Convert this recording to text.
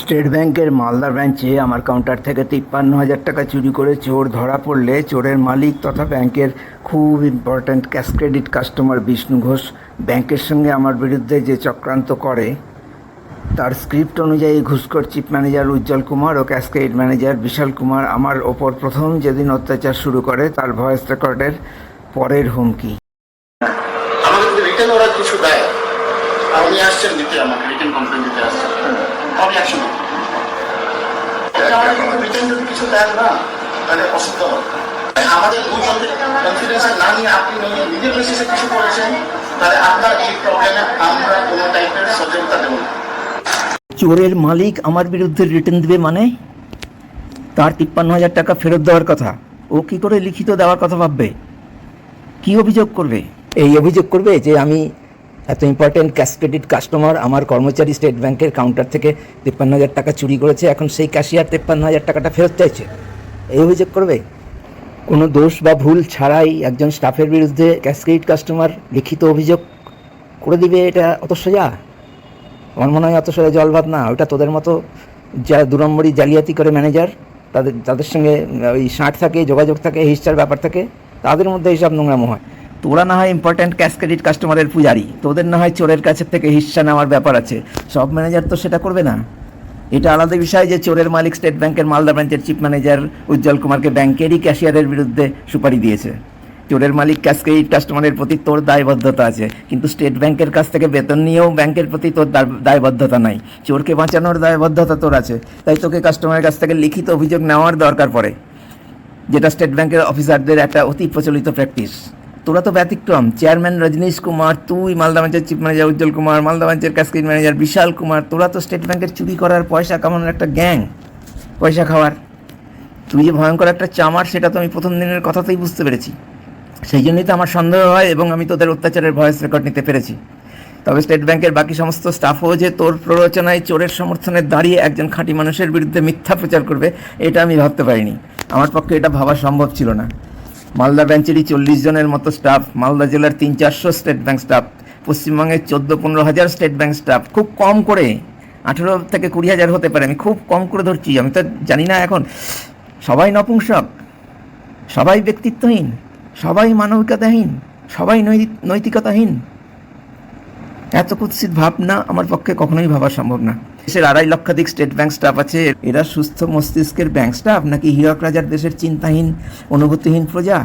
State ব্যাংকের মালদা ব্রাঞ্চে আমার কাউন্টার থেকে ৫৩,০০০ টাকা চুরি করে চোর ধরা পড়লে চোরের মালিক তথা ব্যাংকের খুব important cash credit customer Bishnu Ghosh ব্যাংকের সঙ্গে আমার বিরুদ্ধে যে চক্রান্ত করে তার স্ক্রিপ্ট অনুযায়ী ঘুষখোর চিফ ম্যানেজার উজ্জ্বল কুমার ও ক্যাশ ক্রেডিট ম্যানেজার বিশাল কুমার আমার ওপর প্রথম যেদিন অত্যাচার শুরু করে তার ভয়েস রেকর্ডের পরের হুমকি। আমাকে যদি রিটার্ন ওরা কিছু দেয়, আপনি আসছেন দিতে, আমাকে রিটার্ন কমপ্লেন দিতে আসছেন, আমি অ্যাকশন নিই। আমাকে কিন্তু রিটার্ন যদি কিছু দেন না, তাহলে অসুবিধা হবে। আমাদের দুজনকে কনফিডেন্সে না নিয়ে আপনি নিজের বেসিসে কিছু করেছেন, তাহলে আপনার এই প্রবলেমে আমরা কোনো টাইপের সচেতনতা দেব না। চোরের মালিক আমার বিরুদ্ধে রিটার্ন দেবে মানে তার ৫৩,০০০ টাকা ফেরত দেওয়ার কথা ও কি করে লিখিত দেওয়ার কথা ভাববে? কি অভিযোগ করবে? এই অভিযোগ করবে যে আমি এত ইম্পর্টেন্ট ক্যাশ ক্রেডিট কাস্টমার, আমার কর্মচারী স্টেট ব্যাংকের কাউন্টার থেকে ৫৩,০০০ টাকা চুরি করেছে, এখন সেই ক্যাশিয়ার ৫৩,০০০ টাকাটা ফেরত চাইছে, এই অভিযোগ করবে? কোনো দোষ বা ভুল ছাড়াই একজন স্টাফের বিরুদ্ধে ক্যাশ ক্রেডিট কাস্টমার লিখিত অভিযোগ করে দিবে, এটা অত সোজা? আমার মনে হয় অত সোজা জল ভাত না। ওটা তোদের মতো যারা দুরম্বরী জালিয়াতি করে ম্যানেজার, তাদের সঙ্গে ওই সাঁট থাকে, যোগাযোগ থাকে, হিস্টার ব্যাপার থাকে, তাদের মধ্যে এইসব নোংরামো হয়। তোরা না হয় ইম্পর্ট্যান্ট ক্যাশ ক্রেডিট কাস্টমারের পূজারি, তোদের না হয় চোরের কাছে থেকে হিস্সা নেওয়ার ব্যাপার আছে, সব ম্যানেজার তো সেটা করবে না। এটা আলাদা বিষয় যে চোরের মালিক স্টেট ব্যাংকের মালদা ব্রাঞ্চের চিফ ম্যানেজার উজ্জ্বল কুমারকে ব্যাংকেরই ক্যাশিয়ারের বিরুদ্ধে সুপারি দিয়েছে। চোরের মালিক ক্যাশ ক্রেডিট কাস্টমারের প্রতি তোর দায়বদ্ধতা আছে, কিন্তু স্টেট ব্যাংকের কাছ থেকে বেতন নিয়েও ব্যাংকের প্রতি তোর দায়বদ্ধতা নাই। চোরকে বাঁচানোর দায়বদ্ধতা তোর আছে, তাই তোকে কাস্টমারের কাছ থেকে লিখিত অভিযোগ নেওয়ার দরকার পড়ে, যেটা স্টেট ব্যাংকের অফিসারদের একটা অতি প্রচলিত প্র্যাকটিস। তোরা তো ব্যতিক্রম। চেয়ারম্যান রজনীশ কুমার, তুই মালদা ব্রাঞ্চের চিফ ম্যানেজার উজ্জ্বল কুমার, মালদা ব্রাঞ্চের ক্যাশ ক্রেডিট ম্যানেজার বিশাল কুমার, তোরা তো স্টেট ব্যাংকের চুরি করার, পয়সা কামানোর একটা গ্যাং, পয়সা খাওয়ার। তুই যে ভয়ঙ্কর একটা চামার সেটা তো আমি প্রথম দিনের কথাতেই বুঝতে পেরেছি। সেই জন্যই তো আমার সন্দেহ হয় এবং আমি তোদের অত্যাচারের ভয়েস রেকর্ড নিতে পেরেছি। তবে স্টেট ব্যাংকের বাকি সমস্ত স্টাফও যে তোর প্ররোচনায় চোরের সমর্থনে দাঁড়িয়ে একজন খাঁটি মানুষের বিরুদ্ধে মিথ্যা প্রচার করবে, এটা আমি ভাবতে পারিনি। আমার পক্ষে এটা ভাবা সম্ভব ছিল না। মালদা ব্রাঞ্চেরই ৪০ জনের মতো স্টাফ, মালদা জেলার ৩০০-৪০০ স্টেট ব্যাংক স্টাফ, পশ্চিমবঙ্গের ১৪-১৫ হাজার স্টেট ব্যাংক স্টাফ, খুব কম করে ১৮ থেকে ২০,০০০ হতে পারে, আমি খুব কম করে ধরছি। আমি তো জানি না এখন সবাই নপুংসক, সবাই ব্যক্তিত্বহীন, সবাই মানবিকতাহীন, সবাই নৈতিকতাহীন। এত কুৎসিত ভাবনা আমার পক্ষে কখনোই ভাবা সম্ভব না। দেশের ২.৫ লক্ষাধিক স্টেট ব্যাংক স্টাফ আছে, এরা সুস্থ মস্তিষ্কের ব্যাংক স্টাফ নাকি হীরক রাজার দেশের চিন্তাহীন অনুভূতিহীন প্রজা?